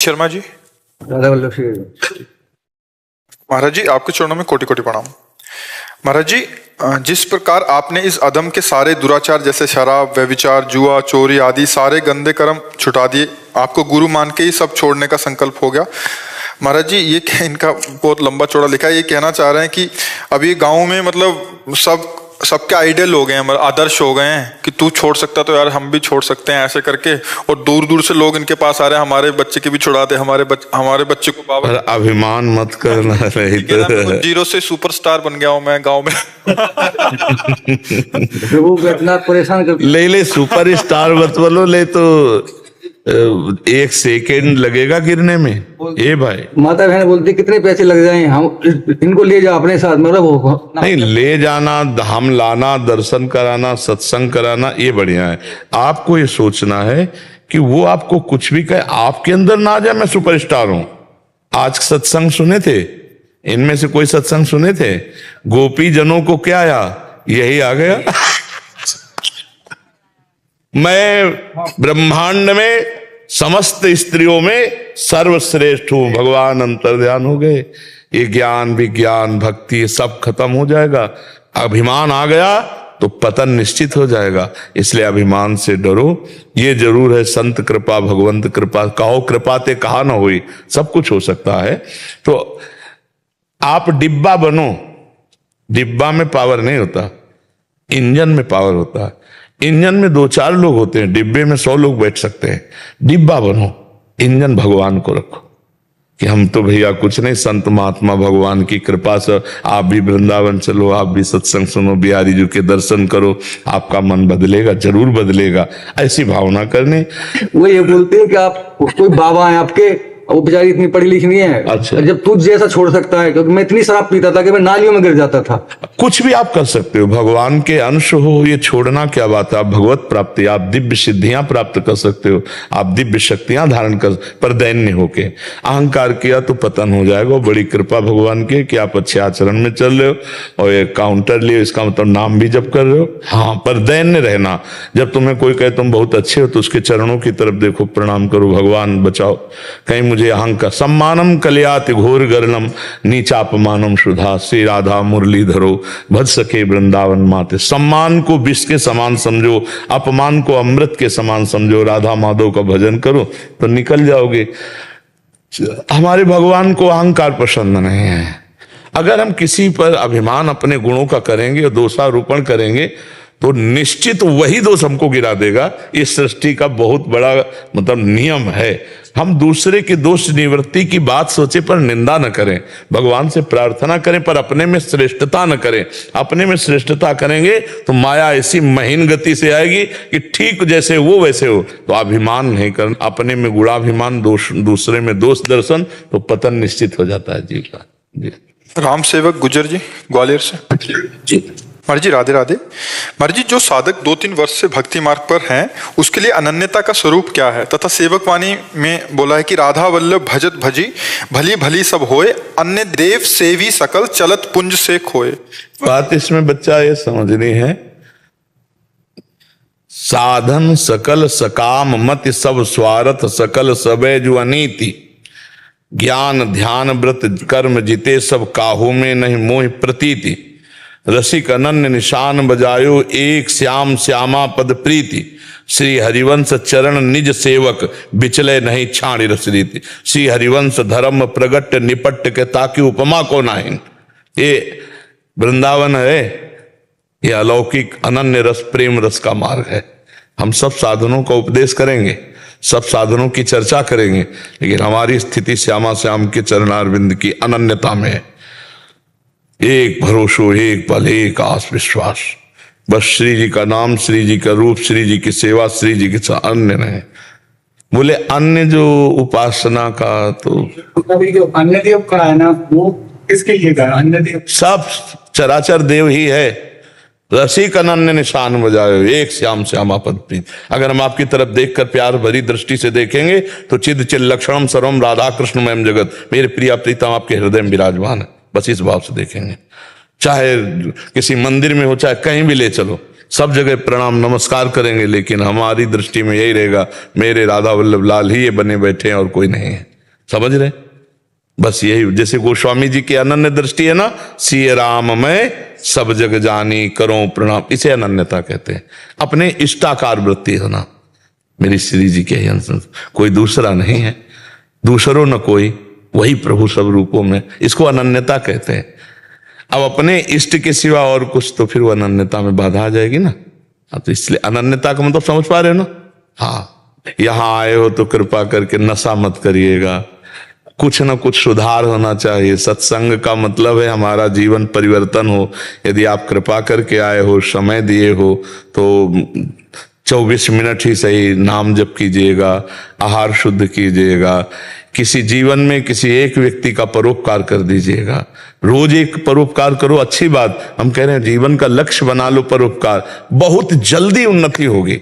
शर्मा जी। राधा वल्लभ श्री। महाराज जी, आपके चरणों में कोटि कोटि प्रणाम। महाराज जी, जिस प्रकार आपने इस अधम के सारे दुराचार जैसे शराब, व्यभिचार, जुआ, चोरी आदि सारे गंदे कर्म छुटा दिए, आपको गुरु मान के ही सब छोड़ने का संकल्प हो गया। महाराज जी, ये इनका बहुत लंबा चौड़ा लिखा है। ये कहना चाह रहे हैं कि अभी गांव में मतलब सबके आइडियल हो गए हैं, मतलब आदर्श हो गए हैं कि तू छोड़ सकता तो यार हम भी छोड़ सकते हैं, ऐसे करके। और दूर दूर से लोग इनके पास आ रहे हैं, हमारे बच्चे की भी छुड़ा दे, हमारे बच्चे को बाबा। अभिमान मत करना रही तो जीरो से सुपरस्टार बन गया हूं मैं गांव में। प्रभु इतना परेशान कर ले सुपर स्टार मत बोलो, ले तो 1 सेकेंड लगेगा गिरने में। ये भाई माता बहन बोलती कितने पैसे लग जाएं, हम इनको ले जाओ अपने साथ, मतलब नहीं ले जाना, धाम लाना, दर्शन कराना, सत्संग कराना, ये बढ़िया है। आपको ये सोचना है कि वो आपको कुछ भी कहे, आपके अंदर ना आ जाए मैं सुपरस्टार हूं। आज सत्संग सुने थे, इनमें से कोई सत्संग सुने थे? गोपी जनों को क्या आया, यही आ गया। मैं ब्रह्मांड में समस्त स्त्रियों में सर्वश्रेष्ठ हूं, भगवान अंतर्ध्यान हो गए। ये ज्ञान विज्ञान भक्ति सब खत्म हो जाएगा। अभिमान आ गया तो पतन निश्चित हो जाएगा। इसलिए अभिमान से डरो। ये जरूर है संत कृपा भगवंत कृपा, कहो कृपाते कहा ना हुई, सब कुछ हो सकता है। तो आप डिब्बा बनो। डिब्बा में पावर नहीं होता, इंजन में पावर होता है। इंजन में 2-4 लोग होते हैं, डिब्बे में 100 लोग बैठ सकते हैं। डिब्बा बनो, इंजन भगवान को रखो कि हम तो भैया कुछ नहीं, संत महात्मा भगवान की कृपा से आप भी वृंदावन चलो, आप भी सत्संग सुनो, बिहारी जी के दर्शन करो, आपका मन बदलेगा, जरूर बदलेगा। ऐसी भावना करनी। वो ये बोलते हैं कि आप कोई बाबा हैं आपके, वो बेचारी इतनी पढ़ी लिखी नहीं है। अच्छा। जब तुझ जैसा छोड़ सकता है, क्योंकि मैं इतनी शराब पीता था कि मैं नालियों में गिर जाता था। कुछ भी आप कर सकते हो, भगवान के अंश हो, ये छोड़ना क्या बात है। आप भगवत प्राप्ति, आप दिव्य सिद्धियां प्राप्त कर सकते हो, आप दिव्य शक्तियां धारण कर, पर दैन्य होके अहंकार किया तो पतन हो जाएगा। बड़ी कृपा भगवान की कि आप अच्छे आचरण में चल रहे हो और ये काउंटर लिए, इसका मतलब नाम भी जप कर रहे हो। हाँ, पर दैन्य रहना। जब तुम्हें कोई कहे तुम बहुत अच्छे हो तो उसके चरणों की तरफ देखो, प्रणाम करो, भगवान बचाओ, कहीं मुझे अहंकार। सम्मानम कल्याति घोर गर्णम नीचापमानम सुधा, श्री राधा मुरली धरो भज सके वृंदावन माते। सम्मान को विष के समान समझो, अपमान को अमृत के समान समझो, राधा माधव का भजन करो तो निकल जाओगे। हमारे भगवान को अहंकार पसंद नहीं है। अगर हम किसी पर अभिमान अपने गुणों का करेंगे और दोषारोपण करेंगे तो निश्चित वही दोष हमको गिरा देगा। इस सृष्टि का बहुत बड़ा मतलब नियम है। हम दूसरे के दोष निवृत्ति की बात सोचे पर निंदा न करें, भगवान से प्रार्थना करें पर अपने में श्रेष्ठता न करें। अपने में श्रेष्ठता करेंगे तो माया ऐसी महीन गति से आएगी कि ठीक जैसे वो वैसे हो। तो अभिमान नहीं करना, अपने में गुणाभिमान, दोष दूसरे में दोष दर्शन, तो पतन निश्चित हो जाता है जीव का। जी। राम सेवक गुजर जी, ग्वालियर से। जी महाराज जी, राधे राधे। महाराज जी, जो साधक 2-3 वर्ष से भक्ति मार्ग पर हैं, उसके लिए अनन्यता का स्वरूप क्या है? तथा सेवक वाणी में बोला है कि राधा वल्लभ भजत भजी, भली भली सब होए, अन्य देव सेवी सकल चलत पुंज से खोए। बात इसमें बच्चा ये समझनी है, साधन सकल सकाम मत सब स्वार्थ सकल सबे जो अनीति, ज्ञान ध्यान व्रत कर्म जिते सब काहू में नहीं मोह प्रतीति, रसिक अनन्य निशान बजायो एक श्याम श्यामा पद प्रीति, श्री हरिवंश चरण निज सेवक बिचले नहीं छाणी रस रीति, श्री हरिवंश धर्म प्रगट निपट के ताकि उपमा को नाहिन। ये वृंदावन है, ये अलौकिक अनन्य रस प्रेम रस का मार्ग है। हम सब साधनों का उपदेश करेंगे, सब साधनों की चर्चा करेंगे, लेकिन हमारी स्थिति श्यामा श्याम के चरणारविंद की अनन्यता में है। एक भरोसो, एक बल, एक आस विश्वास, बस श्री जी का नाम, श्री जी का रूप, श्री जी की सेवा, श्री जी के साथ अन्य नहीं। बोले अन्य जो उपासना का तो अन्य देव का है ना, वो किसके लिए का अन्य देव? सब चराचर देव ही है। रसिक अनन्य निशान बजायो एक श्याम श्यामा पद प्रीत। अगर हम आपकी तरफ देखकर प्यार भरी दृष्टि से देखेंगे तो चिद चिल लक्षणम सर्वम राधा कृष्णमयम जगत, मेरे प्रिया प्रीतम आपके हृदय में विराजमान है। बस इस भाव से देखेंगे, चाहे किसी मंदिर में हो चाहे कहीं भी ले चलो, सब जगह प्रणाम नमस्कार करेंगे, लेकिन हमारी दृष्टि में यही रहेगा, मेरे राधा वल्लभ लाल ही ये बने बैठे हैं और कोई नहीं है। समझ रहे? बस यही, जैसे गोस्वामी जी की अनन्य दृष्टि है ना, सिय राम मैं सब जग जानी करो प्रणाम, इसे अनन्यता कहते हैं। अपने इष्टाकार वृत्ति होना, मेरी श्री जी के अंश, कोई दूसरा नहीं है, दूसरो न कोई, वही प्रभु सब रूपों में, इसको अनन्यता कहते हैं। अब अपने इष्ट के सिवा और कुछ, तो फिर वो अनन्यता में बाधा आ जाएगी ना। तो इसलिए अनन्यता का मतलब समझ पा रहे हो ना? हाँ, यहां आए हो तो कृपा करके नशा मत करिएगा, कुछ ना कुछ सुधार होना चाहिए। सत्संग का मतलब है हमारा जीवन परिवर्तन हो। यदि आप कृपा करके आए हो, समय दिए हो, तो 24 मिनट ही सही नाम जप कीजिएगा, आहार शुद्ध कीजिएगा, किसी जीवन में किसी एक व्यक्ति का परोपकार कर दीजिएगा। रोज एक परोपकार करो, अच्छी बात, हम कह रहे हैं जीवन का लक्ष्य बना लो परोपकार, बहुत जल्दी उन्नति होगी।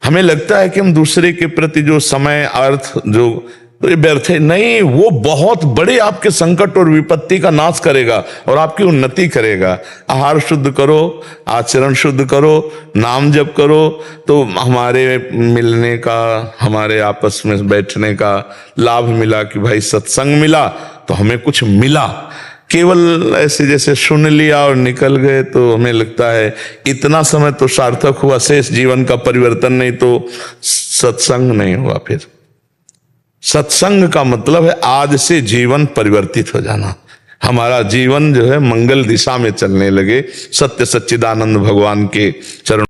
हमें लगता है कि हम दूसरे के प्रति जो समय अर्थ जो तो ये व्यर्थ है, नहीं, वो बहुत बड़े आपके संकट और विपत्ति का नाश करेगा और आपकी उन्नति करेगा। आहार शुद्ध करो, आचरण शुद्ध करो, नाम जप करो, तो हमारे मिलने का, हमारे आपस में बैठने का लाभ मिला कि भाई सत्संग मिला तो हमें कुछ मिला। केवल ऐसे जैसे सुन लिया और निकल गए तो हमें लगता है इतना समय तो सार्थक हुआ, शेष जीवन का परिवर्तन नहीं तो सत्संग नहीं हुआ। फिर सत्संग का मतलब है आज से जीवन परिवर्तित हो जाना, हमारा जीवन जो है मंगल दिशा में चलने लगे, सत्य सच्चिदानंद भगवान के चरण